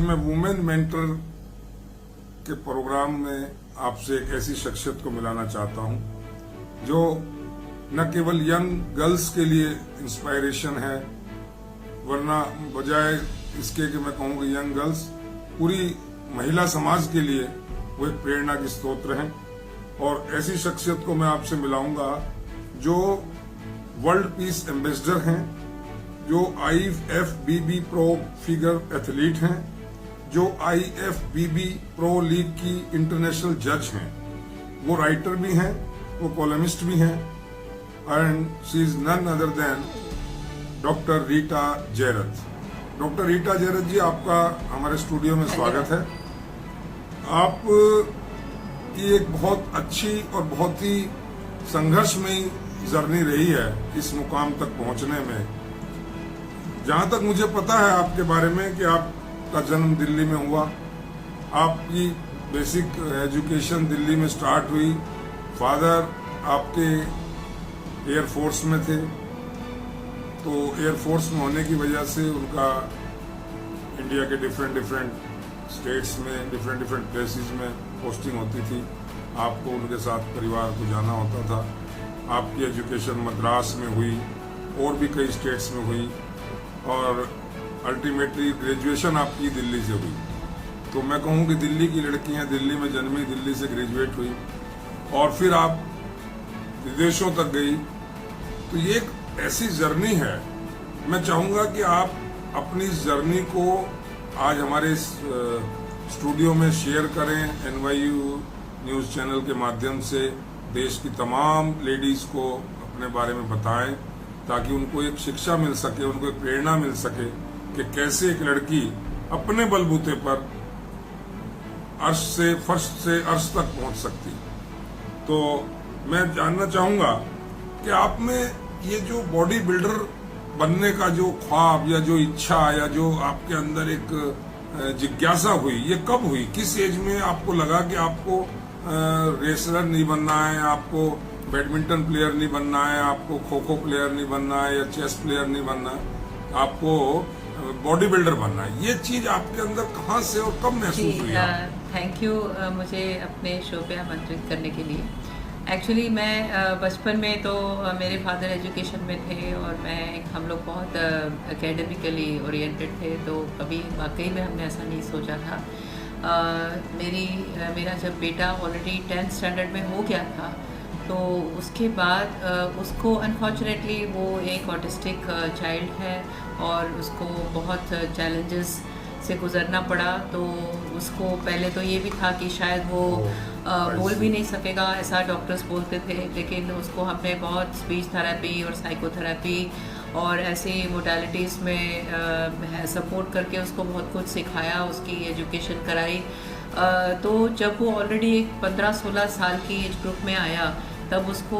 मैं women mentor के programme में आपसे एक ऐसी शख्सियत को मिलाना चाहता हूं जो न केवल यंग गर्ल्स के लिए इंस्पायरेशन है, वरना बजाय इसके कि मैं कहूँ कि यंग गर्ल्स पूरी महिला समाज के लिए वो एक प्रेरणा की स्रोत हैं। और ऐसी शख्सियत को मैं आपसे मिलाऊंगा जो वर्ल्ड पीस एम्बेसडर हैं, जो IFBB प्रो फिगर एथलीट हैं, जो IFBB प्रो लीग की इंटरनेशनल जज हैं, वो राइटर भी हैं, वो कॉलमिस्ट भी हैं, and she is none other than doctor Rita Jayrath. Doctor Rita Jayrath ji, आपका हमारे स्टूडियो में स्वागत है। आप की एक बहुत अच्छी और बहुत ही संघर्षमयी जर्नी रही है इस मुकाम तक पहुंचने में। जहां तक मुझे पता है आपके बारे में कि आपका जन्म दिल्ली में हुआ, आपकी बेसिक एजुकेशन दिल्ली में स्टार्ट हुई, फादर आपके एयरफोर्स में थे, तो एयरफोर्स में होने की वजह से उनका इंडिया के डिफरेंट स्टेट्स में डिफरेंट प्लेसेस में पोस्टिंग होती थी। आपको उनके साथ परिवार को जाना होता था। आपकी एजुकेशन मद्रास में हुई और भी कई स्टेट्स में हुई और अल्टीमेटली ग्रेजुएशन आपकी दिल्ली से हुई। तो मैं कहूँ कि दिल्ली की लड़कियां दिल्ली में जन्मी, दिल्ली से ग्रेजुएट हुई और फिर आप विदेशों तक गई। तो ये एक ऐसी जर्नी है। मैं चाहूंगा कि आप अपनी इस जर्नी को आज हमारे इस स्टूडियो में शेयर करें, NYU न्यूज चैनल के माध्यम से देश की तमाम लेडीज को अपने बारे में बताएं, ताकि उनको एक शिक्षा मिल सके, उनको एक प्रेरणा मिल सके कि कैसे एक लड़की अपने बलबूते पर फर्श से अर्श तक पहुंच सकती। तो मैं जानना चाहूंगा कि आप में ये जो बॉडी बिल्डर बनने का जो ख्वाब या जो इच्छा या जो आपके अंदर एक जिज्ञासा हुई, ये कब हुई? किस एज में आपको लगा कि आपको रेसलर नहीं बनना है, आपको बैडमिंटन प्लेयर नहीं बनना है, आपको खो खो प्लेयर नहीं बनना है या चेस प्लेयर नहीं बनना है, आपको बॉडी बिल्डर बनना है? ये चीज आपके अंदर कहाँ से और कब महसूस हुई? थैंक यू मुझे अपने शो पे आमंत्रित करने के लिए। एक्चुअली मैं बचपन में तो मेरे फादर एजुकेशन में थे और हम लोग बहुत एकेडमिकली ओरिएंटेड थे, तो कभी वाकई में हमने ऐसा नहीं सोचा था। मेरा जब बेटा ऑलरेडी 10th स्टैंडर्ड में हो गया था, तो उसके बाद उसको अनफॉर्चुनेटली वो एक ऑटिस्टिक चाइल्ड है और उसको बहुत चैलेंजेस से गुजरना पड़ा। तो उसको पहले तो ये भी था कि शायद वो बोल भी नहीं सकेगा, ऐसा डॉक्टर्स बोलते थे, लेकिन उसको हमने बहुत स्पीच थेरेपी और साइकोथेरेपी और ऐसी मोडालिटीज़ में सपोर्ट करके उसको बहुत कुछ सिखाया, उसकी एजुकेशन कराई। तो जब वो ऑलरेडी 15-16 साल की एज ग्रुप में आया, तब उसको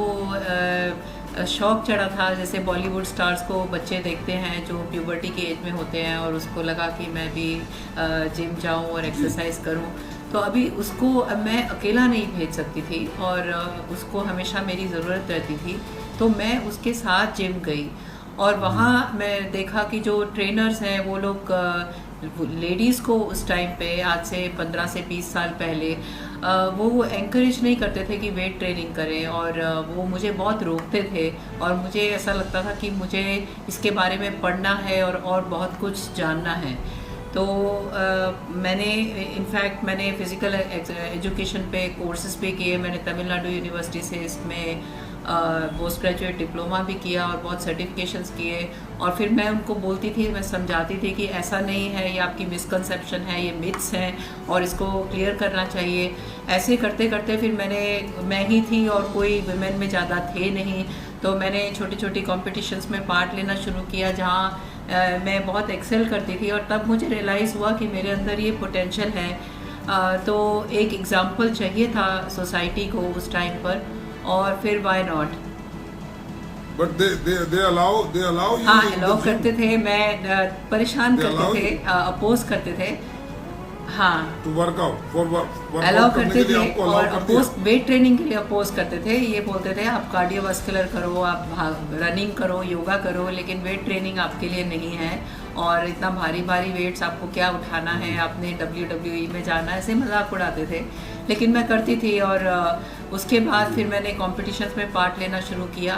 शौक चढ़ा था, जैसे बॉलीवुड स्टार्स को बच्चे देखते हैं जो प्यूबर्टी के एज में होते हैं, और उसको लगा कि मैं भी जिम जाऊं और एक्सरसाइज करूं। तो अभी उसको मैं अकेला नहीं भेज सकती थी और उसको हमेशा मेरी ज़रूरत रहती थी, तो मैं उसके साथ जिम गई और वहाँ मैं देखा कि जो ट्रेनर्स हैं वो लोग लेडीज़ को उस टाइम पे, आज से 15 से 20 साल पहले, वो एंकरेज नहीं करते थे कि वेट ट्रेनिंग करें, और वो मुझे बहुत रोकते थे और मुझे ऐसा लगता था कि मुझे इसके बारे में पढ़ना है और बहुत कुछ जानना है। तो मैंने फ़िज़िकल एजुकेशन पे कोर्सेज़ भी किए। मैंने तमिलनाडु यूनिवर्सिटी से इसमें पोस्ट ग्रेजुएट डिप्लोमा भी किया और बहुत सर्टिफिकेशंस किए। और फिर मैं उनको बोलती थी, मैं समझाती थी कि ऐसा नहीं है, ये आपकी मिसकंसेप्शन है, ये मिथ्स हैं और इसको क्लियर करना चाहिए। ऐसे करते करते फिर मैं ही थी और कोई वुमेन में ज़्यादा थे नहीं, तो मैंने छोटी छोटी कॉम्पिटिशन्स में पार्ट लेना शुरू किया जहाँ मैं बहुत एक्सेल करती थी, और तब मुझे रियलाइज़ हुआ कि मेरे अंदर ये पोटेंशियल है। तो एक एग्ज़ाम्पल चाहिए था सोसाइटी को उस टाइम पर, और फिर why not. But they allow you? हाँ, अलाउ करते थे। मैं परेशान करते थे, अपोज करते थे। हाँ, टू वर्कआउट अलाउ करते थे और अपोज वेट ट्रेनिंग के लिए अपोज करते थे। ये बोलते थे आप कार्डियोवास्कुलर करो, आप रनिंग करो, योगा करो, लेकिन वेट ट्रेनिंग आपके लिए नहीं है। और इतना भारी भारी वेट्स आपको क्या उठाना है, आपने WWE में जाना है, ऐसे मजाक उड़ाते थे। लेकिन मैं करती थी और उसके बाद फिर मैंने कॉम्पिटिशन्स में पार्ट लेना शुरू किया।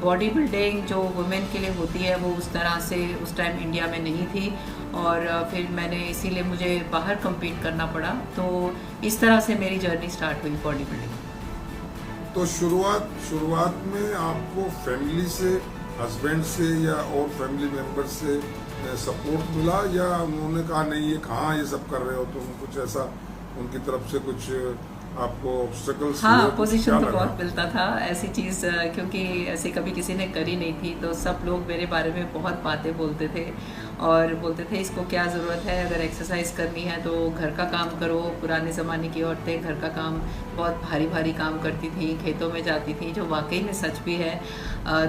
बॉडी बिल्डिंग जो वुमेन के लिए होती है वो उस तरह से उस टाइम इंडिया में नहीं थी, और फिर मैंने इसीलिए मुझे बाहर कम्पीट करना पड़ा। तो इस तरह से मेरी जर्नी स्टार्ट हुई बॉडी बिल्डिंग। तो शुरुआत में आपको फैमिली से, हस्बैंड से या और फैमिली मेंबर से सपोर्ट मिला, या उन्होंने कहा नहीं ये कहाँ ये सब कर रहे हो तुम, कुछ ऐसा उनकी तरफ से कुछ आपको ऑब्स्टेकल्स? हाँ, पोजीशन तो बहुत मिलता था, ऐसी चीज़ क्योंकि ऐसे कभी किसी ने करी नहीं थी, तो सब लोग मेरे बारे में बहुत बातें बोलते थे और बोलते थे इसको क्या ज़रूरत है, अगर एक्सरसाइज करनी है तो घर का काम करो। पुराने ज़माने की औरतें घर का काम बहुत भारी भारी काम करती थी, खेतों में जाती थी, जो वाकई में सच भी है।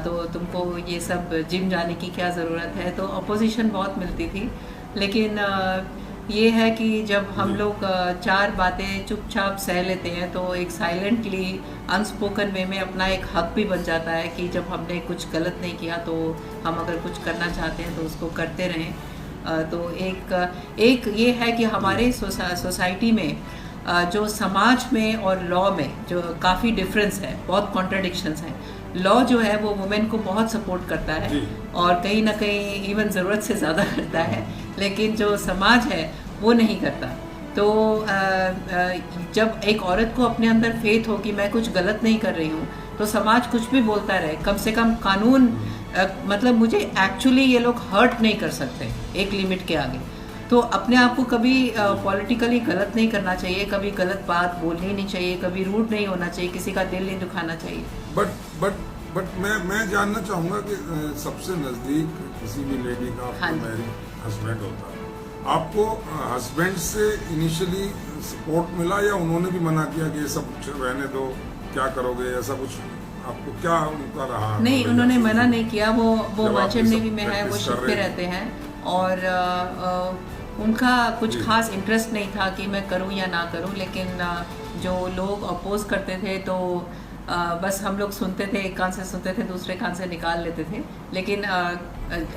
तो तुमको ये सब जिम जाने की क्या ज़रूरत है, तो अपोजिशन बहुत मिलती थी। लेकिन ये है कि जब हम लोग चार बातें चुपचाप सह लेते हैं तो एक साइलेंटली अनस्पोकन वे में अपना एक हक भी बन जाता है कि जब हमने कुछ गलत नहीं किया तो हम अगर कुछ करना चाहते हैं तो उसको करते रहें। तो एक ये है कि हमारे सोसाइटी में जो समाज में और लॉ में जो काफ़ी डिफरेंस है, बहुत कॉन्ट्रडिक्शंस हैं। लॉ जो है वो वुमेन को बहुत सपोर्ट करता है और कहीं ना कहीं इवन ज़रूरत से ज़्यादा करता है, लेकिन जो समाज है वो नहीं करता। तो जब एक औरत को अपने अंदर फेथ हो कि मैं कुछ गलत नहीं कर रही हूँ, तो समाज कुछ भी बोलता रहे, कम से कम कानून मतलब मुझे एक्चुअली ये लोग हर्ट नहीं कर सकते एक लिमिट के आगे। तो अपने आप को कभी पॉलिटिकली गलत नहीं करना चाहिए, कभी गलत बात बोलनी नहीं चाहिए, कभी रूड नहीं होना चाहिए, किसी का दिल नहीं दुखाना चाहिए। बट मैं जानना चाहूँगा कि सबसे नज़दीक किसी भी लेडी का हस्बैंड होता है, आपको हस्बैंड से इनिशियली सपोर्ट मिला या उन्होंने भी मना किया कि ये सब रहने दो, क्या करोगे, ऐसा कुछ आपको क्या उनका रहा? नहीं, उन्होंने मना नहीं किया। वो मर्चेंट नेवी में है, वो शिप पे रहते हैं और उनका कुछ खास इंटरेस्ट नहीं था कि मैं करूं या ना करूं। लेकिन जो लोग अपोज करते थे तो बस हम लोग सुनते थे, एक कान से सुनते थे दूसरे कान से निकाल लेते थे, लेकिन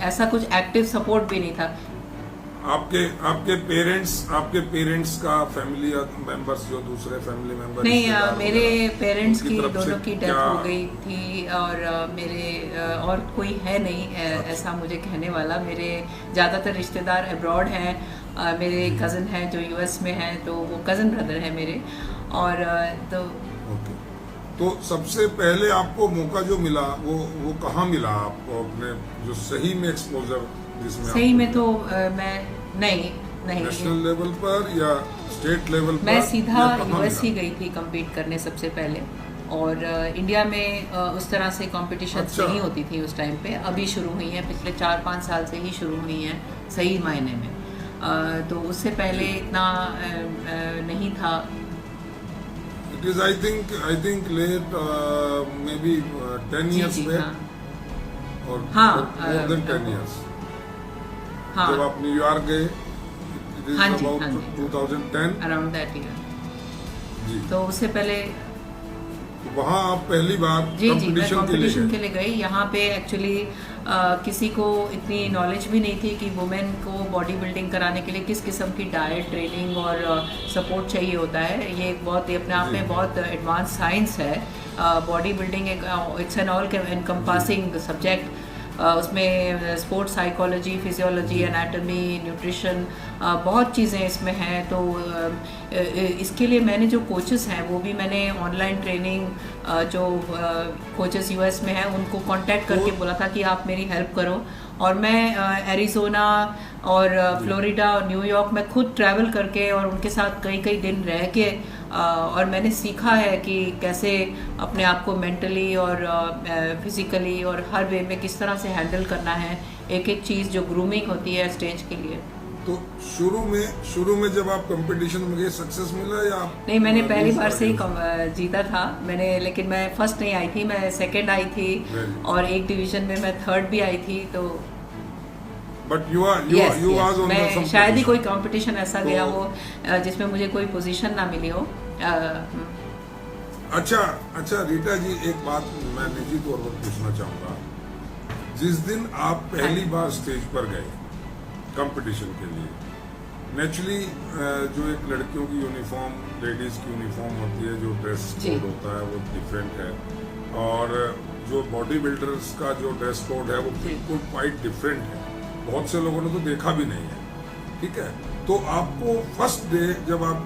ऐसा कुछ एक्टिव सपोर्ट भी नहीं था। आपके पेरेंट्स का फैमिली मेंबर्स, जो दूसरे फैमिली मेंबर? नहीं, मेरे पेरेंट्स की दोनों की डेथ हो गई थी और मेरे और कोई है नहीं ऐसा मुझे कहने वाला। मेरे ज़्यादातर रिश्तेदार अब्रॉड हैं। मेरे कज़न हैं जो यूएस में हैं, तो वो कज़न ब्रदर हैं मेरे। और तो सबसे पहले आपको मौका जो मिला वो कहाँ मिला आपको, अपने जो सही में एक्सपोजर जिसमें? सही में तो मैं नहीं नेशनल लेवल पर या स्टेट लेवल पर? मैं सीधा यूएस ही गई थी compete करने सबसे पहले। और इंडिया में उस तरह से कॉम्पिटिशन्स नहीं होती थी उस टाइम पे, अभी शुरू हुई हैं, पिछले 4-5 साल से ही शुरू हुई हैं सही मायने में। तो उससे पहले इतना नहीं था। It is I think late maybe 10 years back or more than 10 years. हाँ, जब आप न्यूयॉर्क गए, it is about 2010 around that year। जी। तो उससे पहले वहाँ आप पहली बार कंपटीशन के लिए गई। यहाँ पे एक्चुअली किसी को इतनी नॉलेज भी नहीं थी कि वुमेन को बॉडी बिल्डिंग कराने के लिए किस किस्म की डाइट, ट्रेनिंग और सपोर्ट चाहिए होता है। ये एक बहुत अपने आप में बहुत एडवांस साइंस है। बॉडी बिल्डिंग एक it's an all encompassing subject. उसमें sports psychology, physiology, anatomy, nutrition, बहुत चीज़ें इसमें हैं। तो इसके लिए मैंने जो कोचेस हैं वो भी मैंने ऑनलाइन ट्रेनिंग जो कोचेस यूएस में हैं उनको कांटेक्ट करके बोला था कि आप मेरी हेल्प करो। और मैं एरिज़ोना और फ्लोरिडा और न्यूयॉर्क में खुद ट्रैवल करके और उनके साथ कई दिन रह के और मैंने सीखा है कि कैसे अपने आप को मेंटली और फिजिकली और हर वे में किस तरह से हैंडल करना है एक चीज़ जो ग्रूमिंग होती है स्टेज के लिए। तो शुरू में जब आप कंपटीशन में गए, सक्सेस मिला या नहीं? मैंने पहली बार से ही जीता था मैंने, लेकिन मैं फर्स्ट नहीं आई थी, मैं सेकंड आई थी और एक डिवीजन में मैं थर्ड भी आई थी। तो बट यू वाज ऑन मैं शायद ही कोई कंपटीशन ऐसा गया हो जिसमें मुझे कोई पोजीशन ना मिली हो। अच्छा रीटा जी, एक बात मैं निजी तौर पर पूछना चाहूंगा। जिस दिन आप पहली बार स्टेज पर गए कंपटीशन के लिए। नेचुरली जो एक लड़कियों की यूनिफॉर्म, लेडीज की यूनिफॉर्म होती है, जो ड्रेस कोड होता है वो डिफरेंट है, और जो बॉडी बिल्डर्स का जो ड्रेस कोड है वो बिल्कुल क्वाइट डिफरेंट है। बहुत से लोगों ने तो देखा भी नहीं है, ठीक है। तो आपको फर्स्ट डे जब आप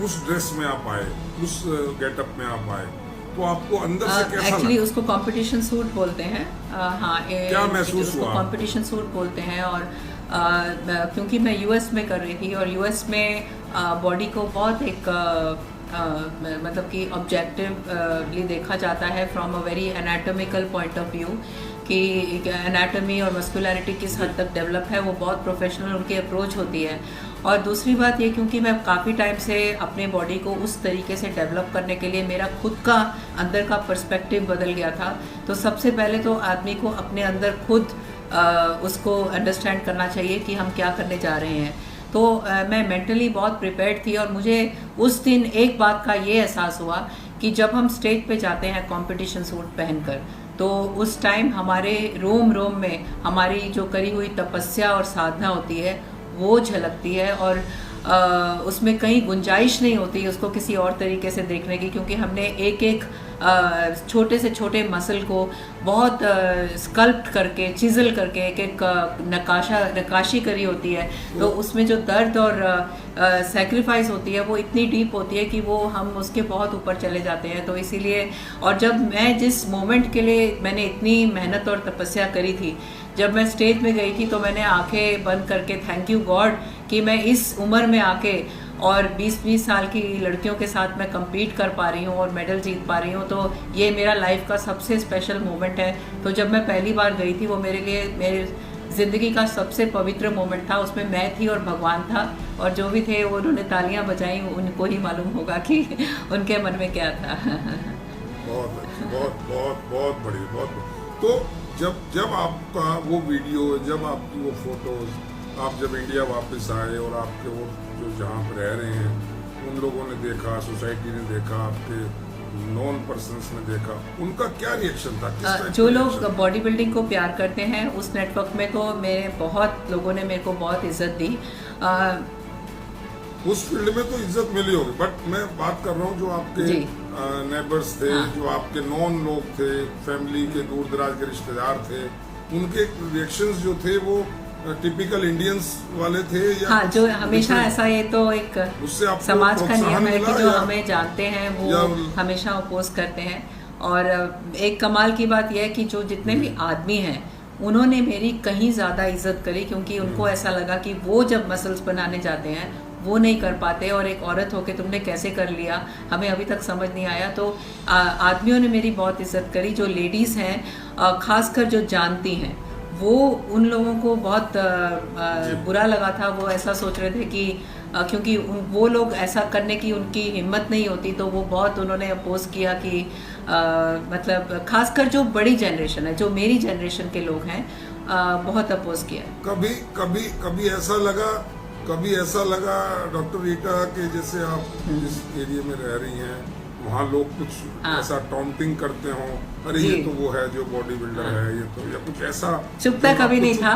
उस ड्रेस में आप आए, उस गेटअप में आप आए, तो आपको अंदर से कैसा एक्चुअली लगा? उसको कंपटीशन सूट बोलते हैं। हाँ, क्या महसूस हुआ? कंपटीशन सूट बोलते हैं। और क्योंकि मैं यूएस में कर रही थी, और यूएस में बॉडी को बहुत एक मतलब कि ऑब्जेक्टिवली देखा जाता है from a very anatomical point of view, कि एनाटॉमी और मस्कुलरिटी किस हद तक डेवलप है, वो बहुत प्रोफेशनल उनकी अप्रोच होती है। और दूसरी बात ये, क्योंकि मैं काफ़ी टाइम से अपने बॉडी को उस तरीके से डेवलप करने के लिए मेरा खुद का अंदर का पर्सपेक्टिव बदल गया था, तो सबसे पहले तो आदमी को अपने अंदर खुद उसको अंडरस्टैंड करना चाहिए कि हम क्या करने जा रहे हैं। तो मैं मेंटली बहुत प्रिपेयर्ड थी, और मुझे उस दिन एक बात का ये एहसास हुआ कि जब हम स्टेज पे जाते हैं कंपटीशन सूट पहनकर, तो उस टाइम हमारे रोम रोम में हमारी जो करी हुई तपस्या और साधना होती है वो झलकती है, और उसमें कहीं गुंजाइश नहीं होती उसको किसी और तरीके से देखने की, क्योंकि हमने एक एक छोटे से छोटे मसल को बहुत स्कल्प्ट करके, चिजल करके एक एक नक्काशी करी होती है। तो उसमें जो दर्द और सैक्रिफाइस होती है वो इतनी डीप होती है कि वो हम उसके बहुत ऊपर चले जाते हैं। तो इसीलिए, और जब मैं जिस मोमेंट के लिए मैंने इतनी मेहनत और तपस्या करी थी, जब मैं स्टेज में गई थी, तो मैंने आंखें बंद करके थैंक यू गॉड कि मैं इस उम्र में आके और 20-20 साल की लड़कियों के साथ मैं compete कर पा रही हूँ और मेडल जीत पा रही हूँ। तो ये मेरा लाइफ का सबसे स्पेशल मोमेंट है। तो जब मैं पहली बार गई थी, वो मेरे लिए मेरे ज़िंदगी का सबसे पवित्र मोमेंट था। उसमें मैं थी और भगवान था, और जो भी थे वो उन्होंने तालियां बजाई, उनको ही मालूम होगा कि उनके मन में क्या था। बहुत अच्छी, बहुत बहुत बहुत बढ़िया, बहुत। तो जब आपका वो वीडियो, जब आपकी वो फोटोज, आप जब इंडिया वापस आए और आपके वो जो जहाँ पर रह रहे हैं उन लोगों ने देखा, सोसाइटी ने देखा, आपके नॉन पर्सन्स ने देखा, उनका क्या रिएक्शन था? किस टाइप जो का लोग रिएक्शन? बॉडी बिल्डिंग को प्यार करते हैं उस नेटवर्क में, तो मेरे बहुत लोगों ने मेरे को बहुत इज्जत दी। उस फील्ड में तो इज्जत मिली होगी, बट मैं बात कर रहा हूँ जो आपके नेबर्स थे, हाँ। जो आपके नॉन लोग थे, फैमिली के दूर दराज के रिश्तेदार थे, उनके रिएक्शंस जो थे वो टिपिकल इंडियंस वाले थे, या हाँ, जो हमेशा ऐसा, ये तो एक उससे आपको समाज का नियम है कि जो या हमें जानते हैं वो हमेशा अपोज करते हैं। और एक कमाल की बात यह है कि जो जितने भी आदमी हैं उन्होंने मेरी कहीं ज़्यादा इज्जत करी, क्योंकि उनको ऐसा लगा कि वो जब मसल्स बनाने जाते हैं वो नहीं कर पाते, और एक औरत होके तुमने कैसे कर लिया, हमें अभी तक समझ नहीं आया। तो आदमियों ने मेरी बहुत इज्जत करी। जो लेडीज़ हैं, खासकर जो जानती हैं, वो उन लोगों को बहुत बुरा लगा था। वो ऐसा सोच रहे थे कि क्योंकि वो लोग ऐसा करने की उनकी हिम्मत नहीं होती, तो वो बहुत उन्होंने अपोज किया कि मतलब खासकर जो बड़ी जनरेशन है, जो मेरी जनरेशन के लोग हैं, बहुत अपोज किया। कभी ऐसा लगा डॉक्टर रीटा कि जैसे आप जिस एरिया में रह रही हैं वहाँ लोग कुछ ऐसा टॉन्टिंग करते हों, अरे ये तो वो है जो बॉडी बिल्डर है, ये तो, या कुछ ऐसा? चुपता कभी नहीं था,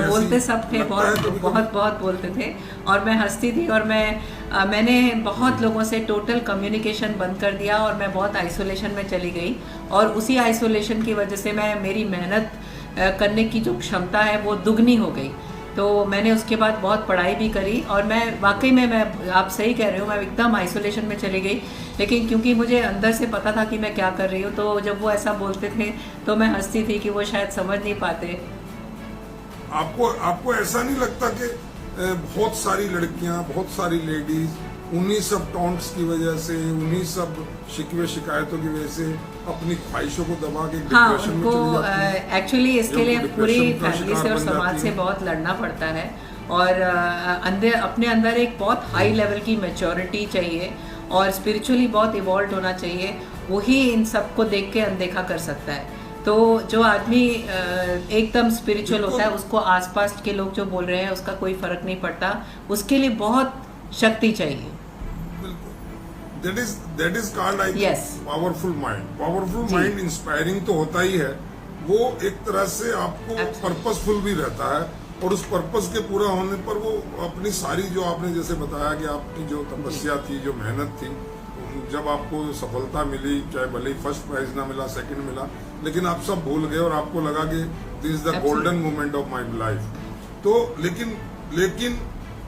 बोलते ऐसी सब थे, लगता है बहुत बोलते थे, और मैं हंसती थी। और मैंने बहुत लोगों से टोटल कम्युनिकेशन बंद कर दिया, और मैं बहुत आइसोलेशन में चली गई। और उसी आइसोलेशन की वजह से मेरी मेहनत करने की जो क्षमता है वो दुगनी हो गई। तो मैंने उसके बाद बहुत पढ़ाई भी करी, और मैं वाकई में, मैं आप सही कह रहे हो, मैं एकदम आइसोलेशन में चली गई। लेकिन क्योंकि मुझे अंदर से पता था कि मैं क्या कर रही हूँ, तो जब वो ऐसा बोलते थे तो मैं हंसती थी कि वो शायद समझ नहीं पाते। आपको ऐसा नहीं लगता कि बहुत सारी लड़कियां, बहुत सारी लेडीज उन्हीं सब टॉन्ट्स की वजह से, उन्हीं सब शिकवे शिकायतों की वजह से अपनी ख्वाहिशों को दबा के डिप्रेशन में चली जाती हैं? एक्चुअली इसके लिए पूरी फैमिली से और समाज से बहुत लड़ना पड़ता है, और अपने अंदर एक बहुत हाई लेवल की मैच्योरिटी चाहिए, और स्पिरिचुअली बहुत इवॉल्व होना चाहिए। वही इन सबको देख के अनदेखा कर सकता है। तो जो आदमी एकदम स्पिरिचुअल होता है, उसको आसपास के लोग जो बोल रहे हैं उसका कोई फर्क नहीं पड़ता, उसके लिए बहुत शक्ति चाहिए। That is called, I think, powerful mind. Powerful mind inspiring तो होता ही है, वो एक तरह से आपको पर्पसफुल भी रहता है, और उस पर्पस के पूरा होने पर वो अपनी सारी जो आपने जैसे बताया कि आपकी जो तपस्या थी, जो मेहनत थी, जब आपको सफलता मिली, चाहे भले ही फर्स्ट प्राइज ना मिला, सेकंड मिला, लेकिन आप सब भूल गए और आपको लगा कि this is the golden moment of my life. तो लेकिन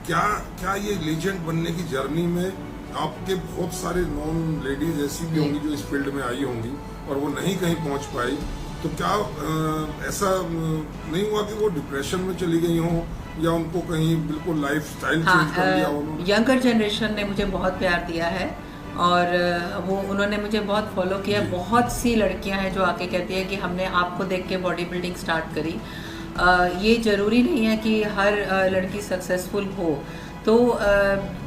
क्या ये लेजेंड बनने की जर्नी में आपके बहुत सारे नॉन लेडीज ऐसी भी होंगी जो इस फील्ड में आई होंगी और वो नहीं कहीं पहुंच पाई, तो क्या ऐसा नहीं हुआ कि वो डिप्रेशन में चली गई हो या उनको कहीं बिल्कुल लाइफ स्टाइल चेंज कर लिया हो? यंगर जनरेशन ने मुझे बहुत प्यार दिया है और उन्होंने मुझे बहुत फॉलो किया। बहुत सी लड़कियां हैं जो आके कहती है कि हमने आपको देख के बॉडी बिल्डिंग स्टार्ट करी। ये ज़रूरी नहीं है कि हर लड़की सक्सेसफुल हो। तो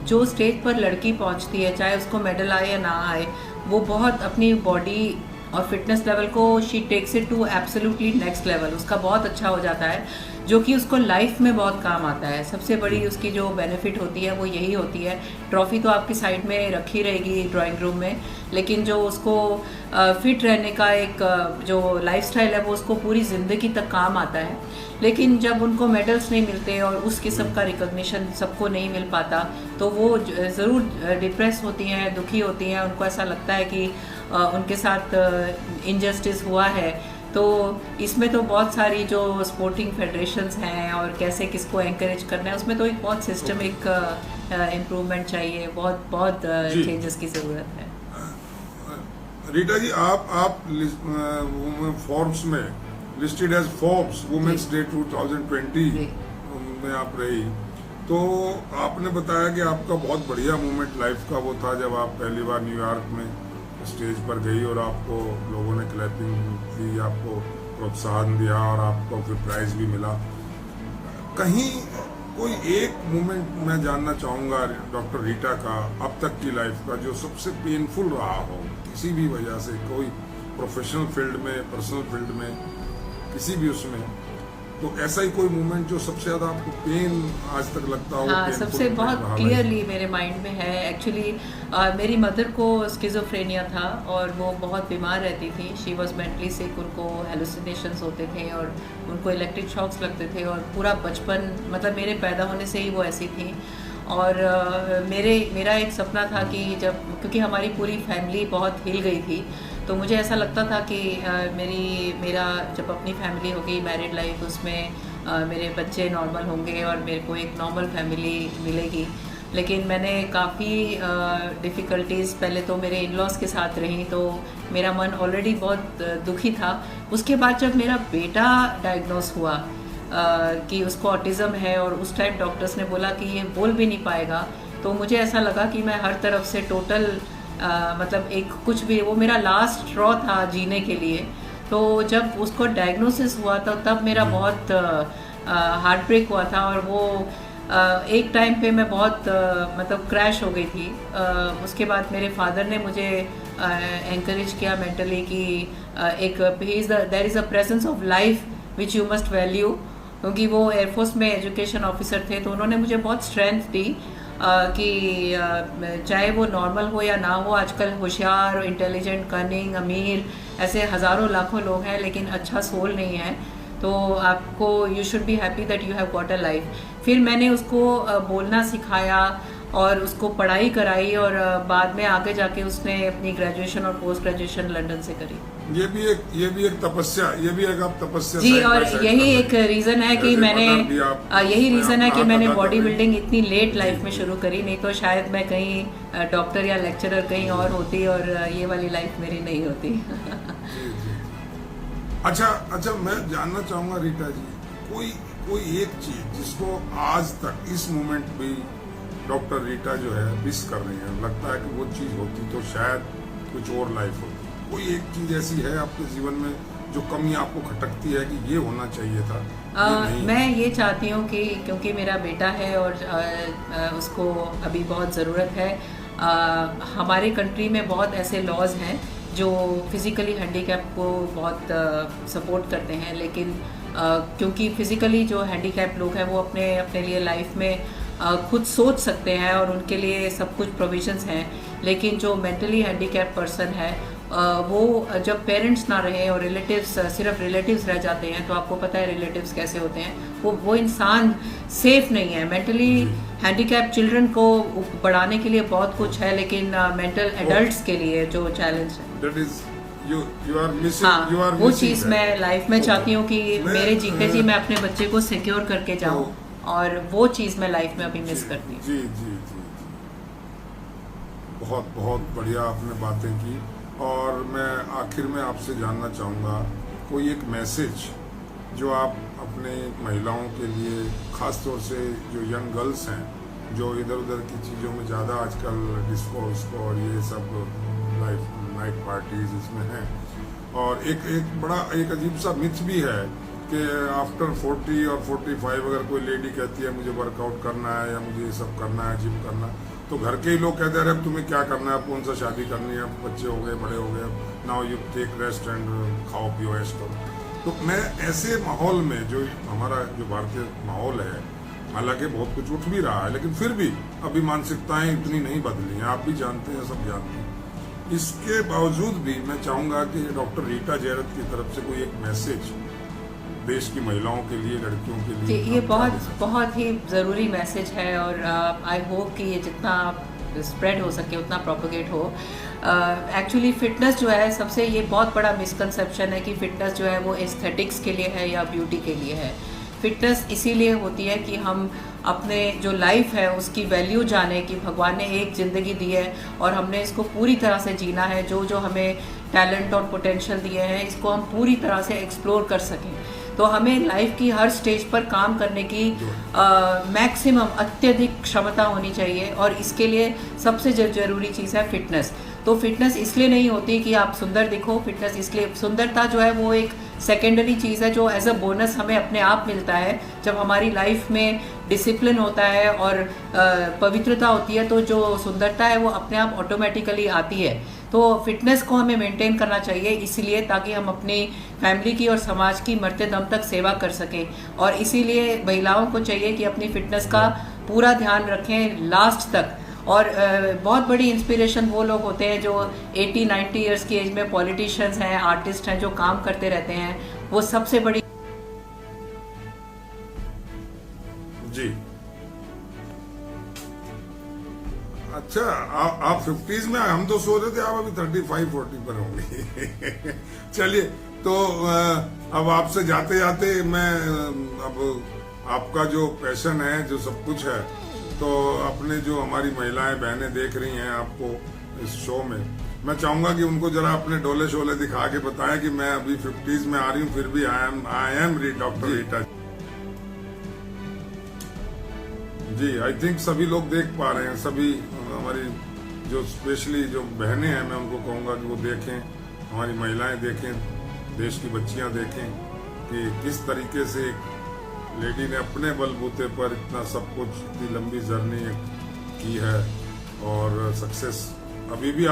जो स्टेज पर लड़की पहुंचती है, चाहे उसको मेडल आए या ना आए, वो बहुत अपनी बॉडी और फिटनेस लेवल को she takes it to absolutely next level. उसका बहुत अच्छा हो जाता है, जो कि उसको लाइफ में बहुत काम आता है। सबसे बड़ी उसकी जो बेनिफिट होती है वो यही होती है। ट्रॉफी तो आपकी साइड में रखी रहेगी ड्राइंग रूम में, लेकिन जो उसको फिट रहने का एक जो लाइफस्टाइल है वो उसको पूरी ज़िंदगी तक काम आता है। लेकिन जब उनको मेडल्स नहीं मिलते और उस किस्म का रिकॉग्निशन सबको नहीं मिल पाता, तो वो ज़रूर डिप्रेस होती हैं, दुखी होती हैं। उनको ऐसा लगता है कि उनके साथ इनजस्टिस हुआ है। तो इसमें तो बहुत सारी जो स्पोर्टिंग फेडरेशंस हैं और कैसे किसको एंकरेज करना है, उसमें तो एक बहुत सिस्टमिक इम्प्रूवमेंट चाहिए। बहुत चेंजेस की ज़रूरत है। रीटा जी, आप फोर्ब्स में listed as Forbes women's day 2020 में आप रही, तो आपने बताया कि आपका बहुत बढ़िया मोमेंट लाइफ का वो था जब आप पहली बार न्यूयॉर्क में स्टेज पर गई और आपको लोगों ने क्लैपिंग दी, आपको प्रोत्साहन दिया और आपको फिर प्राइज भी मिला। कहीं कोई एक मोमेंट मैं जानना चाहूंगा डॉक्टर रीटा का अब तक की लाइफ का जो सबसे पेनफुल रहा हो किसी भी वजह से, कोई प्रोफेशनल फील्ड में, पर्सनल फील्ड में, किसी भी उसमें, तो ऐसा ही कोई मोमेंट जो सबसे ज्यादा आपको पेन आज तक लगता हो? हाँ, सबसे बहुत क्लियरली मेरे माइंड में है। एक्चुअली मेरी मदर को स्किज़ोफ्रेनिया था और वो बहुत बीमार रहती थी। शी वॉज मेंटली सिक, उनको हेलुसिनेशंस होते थे और उनको इलेक्ट्रिक शॉक्स लगते थे और पूरा बचपन, मतलब मेरे पैदा होने से ही वो ऐसी थी। और मेरा एक सपना था कि क्योंकि हमारी पूरी फैमिली बहुत हिल गई थी, तो मुझे ऐसा लगता था कि मेरा जब अपनी फैमिली होगी, मैरिड लाइफ, उसमें मेरे बच्चे नॉर्मल होंगे और मेरे को एक नॉर्मल फैमिली मिलेगी। लेकिन मैंने काफ़ी डिफ़िकल्टीज़ पहले तो मेरे इन लॉज के साथ रही, तो मेरा मन ऑलरेडी बहुत दुखी था। उसके बाद जब मेरा बेटा डायग्नोस हुआ कि उसको ऑटिज़म है और उस टाइम डॉक्टर्स ने बोला कि ये बोल भी नहीं पाएगा, तो मुझे ऐसा लगा कि मैं हर तरफ से टोटल मतलब एक कुछ भी, वो मेरा लास्ट स्ट्रॉ था जीने के लिए। तो जब उसको डायग्नोसिस हुआ था तब मेरा बहुत हार्ट ब्रेक हुआ था और वो एक टाइम पे मैं बहुत मतलब क्रैश हो गई थी। उसके बाद मेरे फादर ने मुझे एनकरेज किया मेंटली कि there is a presence of life which you must value, क्योंकि वो एयरफोर्स में एजुकेशन ऑफिसर थे। तो उन्होंने मुझे बहुत स्ट्रेंथ दी कि चाहे वो नॉर्मल हो या ना हो, आजकल होशियार, इंटेलिजेंट, कनिंग, अमीर, ऐसे हज़ारों लाखों लोग हैं, लेकिन अच्छा सोल नहीं है। तो आपको you should be happy that you have got a life. फिर मैंने उसको बोलना सिखाया और उसको पढ़ाई कराई और बाद में आगे जाके उसने अपनी ग्रेजुएशन और पोस्ट ग्रेजुएशन लंदन से करी। ये भी एक तपस्या, ये भी एक आप तपस्या जी। और यही एक रीजन है कि मैंने बॉडी बिल्डिंग इतनी लेट लाइफ में शुरू करी, नहीं तो शायद मैं कहीं डॉक्टर या लेक्चरर कहीं और होती और ये वाली लाइफ मेरी नहीं होती। अच्छा, मैं जानना चाहूंगा रीटा जी, कोई एक चीज जिसको आज तक इस मोमेंट भी डॉक्टर रीटा जो है मिस कर रही है, लगता है कि वो चीज होती तो शायद कुछ और लाइफ होती, कोई एक चीज ऐसी है आपके जीवन में जो कमी आपको खटकती है कि ये होना चाहिए था? मैं ये चाहती हूँ कि क्योंकि मेरा बेटा है और उसको अभी बहुत ज़रूरत है। हमारे कंट्री में बहुत ऐसे लॉज हैं जो फिज़िकली हैंडीकैप को बहुत सपोर्ट करते हैं, लेकिन क्योंकि फिज़िकली जो हैंडीकैप लोग हैं वो अपने लिए लाइफ में खुद सोच सकते हैं और उनके लिए सब कुछ प्रोविजंस हैं, लेकिन जो मेंटली हैंडीकैप पर्सन है वो जब पेरेंट्स ना रहे और रिलेटिव्स सिर्फ रिलेटिव्स रह जाते हैं, तो आपको पता है रिलेटिव्स कैसे होते हैं, वो इंसान सेफ नहीं है। मेंटली हैंडीकैप चिल्ड्रन को बढ़ाने के लिए बहुत कुछ है, लेकिन मेंटल एडल्ट्स के लिए जो चैलेंज है, that is you are missing, हाँ, you are वो missing चीज़ that. मैं लाइफ में चाहती हूँ कि मेरे जीते जी मैं अपने बच्चे को सिक्योर करके जाऊँ, और वो चीज़ मैं लाइफ में अभी मिस करती हूँ। जी जी जी जी, बहुत बहुत बढ़िया आपने बातें की। और मैं आखिर में आपसे जानना चाहूँगा कोई एक मैसेज जो आप अपने महिलाओं के लिए, खास तौर से जो यंग गर्ल्स हैं जो इधर उधर की चीज़ों में ज़्यादा आजकल डिस्को और ये सब नाइट पार्टीज इसमें हैं, और एक अजीब सा मिथ भी है कि आफ्टर 40 और 45 अगर कोई लेडी कहती है मुझे वर्कआउट करना है या मुझे ये सब करना है, जिम करना है, तो घर के ही लोग कहते हैं अरे अब तुम्हें क्या करना है, अब कौन सा शादी करनी है, बच्चे हो गए, बड़े हो गए, now you take rest and खाओ पियो ऐश करो। तो मैं ऐसे माहौल में, जो हमारा जो भारतीय माहौल है, हालांकि बहुत कुछ उठ भी रहा है, लेकिन फिर भी अभी मानसिकताएं इतनी नहीं बदली हैं, आप भी जानते हैं, सब जानते हैं। इसके बावजूद भी मैं चाहूंगा कि डॉक्टर रीटा जैरत की तरफ से कोई एक मैसेज देश की महिलाओं के लिए, लड़कियों के लिए, ये बहुत ही ज़रूरी मैसेज है, और आई होप कि ये जितना स्प्रेड हो सके उतना प्रोपोगेट हो। एक्चुअली फिटनेस जो है, सबसे ये बहुत बड़ा मिसकंसेप्शन है कि फिटनेस जो है वो एस्थेटिक्स के लिए है या ब्यूटी के लिए है। फिटनेस इसीलिए होती है कि हम अपने जो लाइफ है उसकी वैल्यू जाने, कि भगवान ने एक ज़िंदगी दी है और हमने इसको पूरी तरह से जीना है, जो हमें टैलेंट और पोटेंशियल दिए हैं इसको हम पूरी तरह से एक्सप्लोर कर सकें। तो हमें लाइफ की हर स्टेज पर काम करने की मैक्सिमम अत्यधिक क्षमता होनी चाहिए, और इसके लिए सबसे ज़रूरी चीज़ है फिटनेस। तो फिटनेस इसलिए नहीं होती कि आप सुंदर दिखो, फिटनेस इसलिए, सुंदरता जो है वो एक सेकेंडरी चीज़ है जो एज अ बोनस हमें अपने आप मिलता है जब हमारी लाइफ में डिसिप्लिन होता है और पवित्रता होती है, तो जो सुंदरता है वो अपने आप ऑटोमेटिकली आती है। तो फिटनेस को हमें मेंटेन करना चाहिए, इसलिए ताकि हम अपनी फैमिली की और समाज की मरते दम तक सेवा कर सकें, और इसीलिए महिलाओं को चाहिए कि अपनी फिटनेस का पूरा ध्यान रखें लास्ट तक। और बहुत बड़ी इंस्पिरेशन वो लोग होते हैं जो 80-90 इयर्स की एज में पॉलिटिशियंस हैं, आर्टिस्ट हैं, जो काम करते रहते हैं, वो सबसे बड़ी। जी अच्छा, आप 50s में, हम तो सोच रहे थे आप अभी 35-40 पर होंगे। चलिए, तो अब आपसे जाते जाते मैं, अब आपका जो पैशन है, जो सब कुछ है, तो अपने जो हमारी महिलाएं बहनें देख रही हैं आपको इस शो में, मैं चाहूंगा कि उनको जरा अपने डोले शोले दिखा के बताएं कि मैं अभी 50s में आ रही हूँ, फिर भी आई एम डॉक्टर रीटा। जी, आई थिंक सभी लोग देख पा रहे हैं, सभी हमारी जो स्पेशली जो बहनें हैं, मैं उनको कहूंगा कि वो देखें, हमारी महिलाएं देखें, देश की बच्चियां देखें कि किस तरीके से एक लेडी ने अपने बलबूते पर इतना सब कुछ, इतनी लंबी जर्नी की है, और सक्सेस अभी भी आप